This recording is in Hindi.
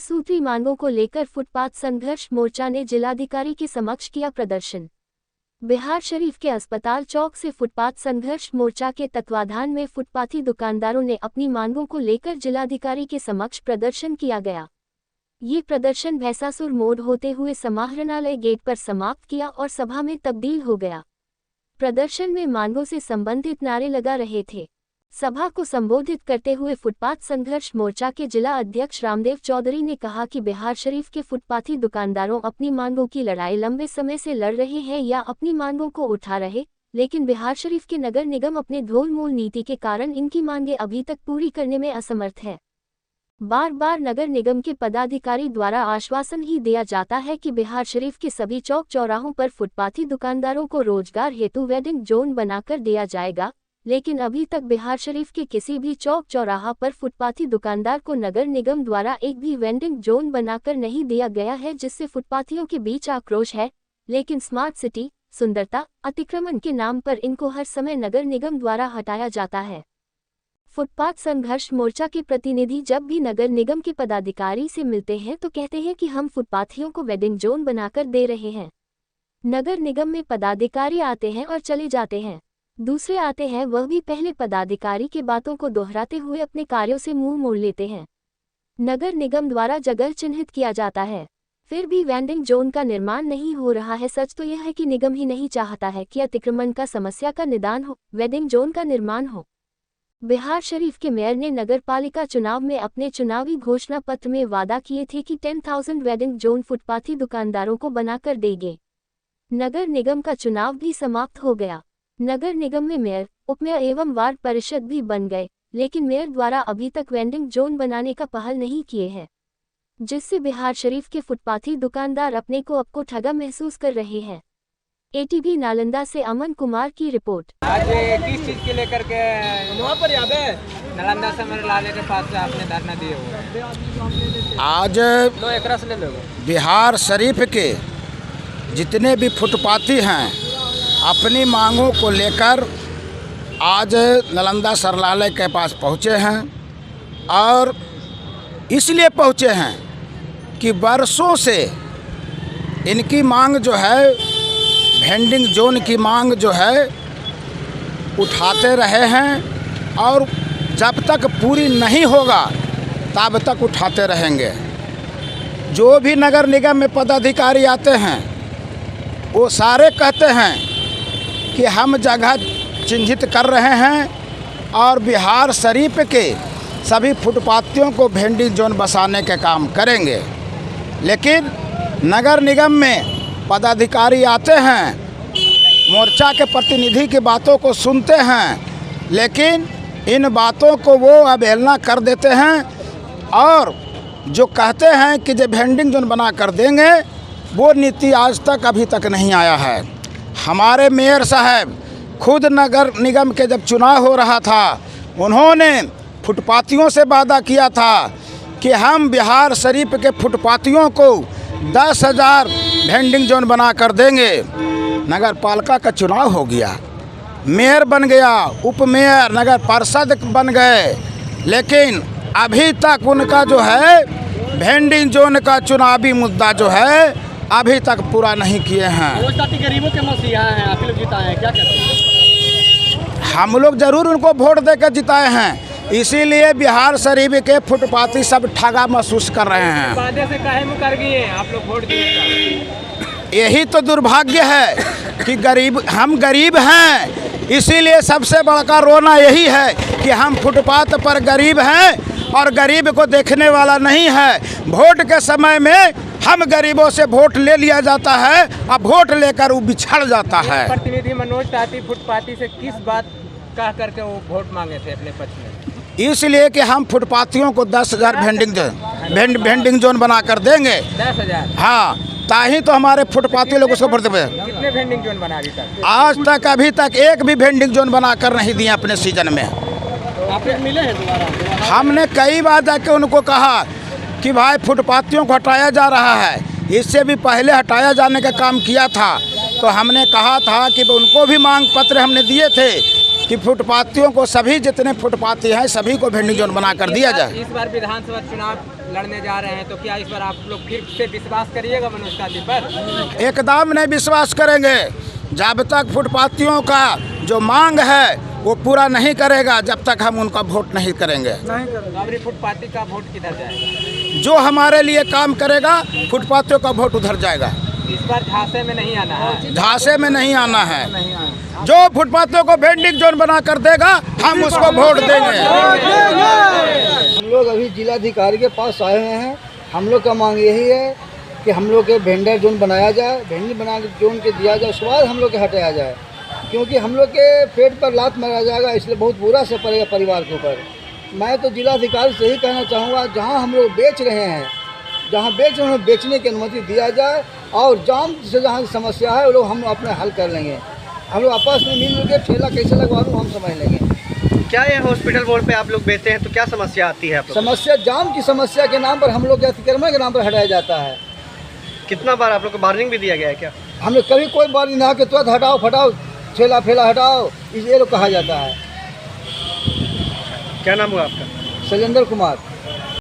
सूत्री मांगों को लेकर फुटपाथ संघर्ष मोर्चा ने जिलाधिकारी के समक्ष किया प्रदर्शन। बिहार शरीफ के अस्पताल चौक से फुटपाथ संघर्ष मोर्चा के तत्वाधान में फुटपाथी दुकानदारों ने अपनी मांगों को लेकर जिलाधिकारी के समक्ष प्रदर्शन किया गया। ये प्रदर्शन भैंसासुर मोड़ होते हुए समाहरणालय गेट पर समाप्त किया और सभा में तब्दील हो गया। प्रदर्शन में मांगों से संबंधित नारे लगा रहे थे। सभा को संबोधित करते हुए फुटपाथ संघर्ष मोर्चा के जिला अध्यक्ष रामदेव चौधरी ने कहा कि बिहार शरीफ के फुटपाथी दुकानदारों अपनी मांगों की लड़ाई लंबे समय से लड़ रहे हैं या अपनी मांगों को उठा रहे, लेकिन बिहार शरीफ के नगर निगम अपने ढोल-मोल नीति के कारण इनकी मांगें अभी तक पूरी करने में असमर्थ है। बार बार नगर निगम के पदाधिकारी द्वारा आश्वासन ही दिया जाता है कि बिहार शरीफ के सभी चौक चौराहों पर फुटपाथी दुकानदारों को रोजगार हेतु वेंडिंग जोन बनाकर दिया जाएगा, लेकिन अभी तक बिहार शरीफ के किसी भी चौक चौराहा पर फुटपाथी दुकानदार को नगर निगम द्वारा एक भी वेंडिंग जोन बनाकर नहीं दिया गया है, जिससे फुटपाथियों के बीच आक्रोश है। लेकिन स्मार्ट सिटी, सुंदरता, अतिक्रमण के नाम पर इनको हर समय नगर निगम द्वारा हटाया जाता है। फुटपाथ संघर्ष मोर्चा के प्रतिनिधि जब भी नगर निगम के पदाधिकारी से मिलते हैं तो कहते हैं कि हम फुटपाथियों को वेंडिंग जोन बनाकर दे रहे हैं। नगर निगम में पदाधिकारी आते हैं और चले जाते हैं, दूसरे आते हैं, वह भी पहले पदाधिकारी की बातों को दोहराते हुए अपने कार्यों से मुंह मोड़ लेते हैं। नगर निगम द्वारा जगह चिन्हित किया जाता है, फिर भी वेंडिंग जोन का निर्माण नहीं हो रहा है। सच तो यह है कि निगम ही नहीं चाहता है कि अतिक्रमण का समस्या का निदान हो, वेंडिंग जोन का निर्माण हो। बिहार शरीफ के मेयर ने नगरपालिका चुनाव में अपने चुनावी घोषणा पत्र में वादा किए थे कि 10,000 वेंडिंग जोन फुटपाथी दुकानदारों को बनाकर देंगे। नगर निगम का चुनाव भी समाप्त हो गया। नगर निगम में मेयर, उपमेयर एवं वार्ड परिषद भी बन गए, लेकिन मेयर द्वारा अभी तक वेंडिंग जोन बनाने का पहल नहीं किए हैं, जिससे बिहार शरीफ के फुटपाथी दुकानदार अपने को आपको ठगा महसूस कर रहे हैं। एटीवी नालंदा से अमन कुमार की रिपोर्ट। आज किस चीज के लेकर के वहाँ पर याद है नालंदा समरलाले के पास से आपने धरना दिए हुए? आज लो एक रस ले लो। बिहार शरीफ के जितने भी फुटपाथी हैं अपनी मांगों को लेकर आज नालंदा समरलाले के पास पहुँचे हैं, और इसलिए पहुँचे हैं कि वर्षों से इनकी मांग जो है, वेंडिंग जोन की मांग जो है उठाते रहे हैं, और जब तक पूरी नहीं होगा तब तक उठाते रहेंगे। जो भी नगर निगम में पदाधिकारी आते हैं वो सारे कहते हैं कि हम जगह चिन्हित कर रहे हैं और बिहार शरीफ के सभी फुटपाथियों को वेंडिंग जोन बसाने के काम करेंगे। लेकिन नगर निगम में पदाधिकारी आते हैं, मोर्चा के प्रतिनिधि की बातों को सुनते हैं, लेकिन इन बातों को वो अवहेलना कर देते हैं, और जो कहते हैं कि जब वेंडिंग जोन बना कर देंगे, वो नीति आज तक अभी तक नहीं आया है। हमारे मेयर साहब खुद नगर निगम के जब चुनाव हो रहा था, उन्होंने फुटपाथियों से वादा किया था कि हम बिहार शरीफ के फुटपाथियों को 10,000 वेंडिंग जोन बना कर देंगे। नगर पालिका का चुनाव हो गया, मेयर बन गया, उप मेयर, नगर पार्षद बन गए, लेकिन अभी तक उनका जो है वेंडिंग जोन का चुनावी मुद्दा जो है अभी तक पूरा नहीं किए हैं। गरीबों के मसीहा हैं, आप लोग जिताए हैं, क्या कहते हैं? हम लोग जरूर उनको वोट देकर जिताए हैं, इसीलिए बिहार शरीफ के फुटपाथी सब ठगा महसूस कर रहे हैं। वादे से काहे मुकर गए आप लोग वोट दिए? यही तो दुर्भाग्य है कि हम गरीब हैं, इसीलिए सबसे बड़ा रोना यही है कि हम फुटपाथ पर गरीब हैं और गरीब को देखने वाला नहीं है। वोट के समय में हम गरीबों से वोट ले लिया जाता है, अब वोट लेकर वो बिछड़ जाता है। प्रतिनिधि मनोज ताती फुटपाथी से किस बात कह करके वो वोट मांगे थे अपने पक्ष में? इसलिए कि हम फुटपाथियों को 10,000 वेंडिंग जोन बना कर देंगे। 10,000? हाँ, ताही तो हमारे फुटपाथी लोग उसको भरते हुए। कितने वेंडिंग जोन बना अभी तक? आज तक अभी तक एक भी वेंडिंग जोन बना कर नहीं दिए अपने सीजन में। आप लोग मिले हैं दोबारा? हमने कई बार जाके उनको कहा कि भाई फुटपाथियों को हटाया जा रहा है, इससे भी पहले हटाया जाने का काम किया था, तो हमने कहा था कि उनको भी मांग पत्र हमने दिए थे कि फुटपाथियों को, सभी जितने फुटपाथी हैं सभी को वेंडिंग जोन बना कर दिया जाए। इस बार विधानसभा चुनाव लड़ने जा रहे हैं, तो क्या इस बार आप लोग फिर से विश्वास करिएगा मनोज कांति पर? एकदम नहीं विश्वास करेंगे। जब तक फुटपाथियों का जो मांग है वो पूरा नहीं करेगा, जब तक हम उनका वोट नहीं करेंगे। तो अभी फुटपाथी का वोट किधर जाएगा? जो हमारे लिए काम करेगा फुटपाथियों का वोट उधर जाएगा। इस बार झांसे में नहीं आना है, झांसे में नहीं आना है। जो फुटपाथियों को वेंडिंग जोन बना कर देगा हम उसको वोट देंगे। हम लोग अभी जिलाधिकारी के पास आए हुए हैं। हम लोग का मांग यही है कि हम लोग के वेंडर जोन बनाया जाए, वेंडिंग बना जोन के दिया जाए, उसके बाद हम लोग के हटाया जाए, क्योंकि हम लोग के पेट पर लात मारा जाएगा, इसलिए बहुत बुरा असर पड़ेगा परिवार के ऊपर। मैं तो जिलाधिकारी से ही कहना चाहूँगा, जहाँ हम लोग बेच रहे हैं, जहाँ बेच रहे हैं बेचने की अनुमति दिया जाए, और जाम से जहाँ समस्या है वो लोग हम अपने हल कर लेंगे। हम लोग आपस में मिल के ठेला कैसे लगवा लूँ हम समझ लेंगे। क्या ये हॉस्पिटल बोर्ड पे आप लोग बेचते हैं तो क्या समस्या आती है आप लोग? समस्या जाम की समस्या के नाम पर हम लोग के अतिक्रमण के नाम पर हटाया जाता है। कितना बार आप लोग को वार्निंग भी दिया गया है क्या? हमने कभी कोई बार ना के तुरंत हटाओ फटाओ, ठेला फेला हटाओ, ये लोग कहा जाता है। क्या नाम हुआ आपका? शैलेंद्र कुमार।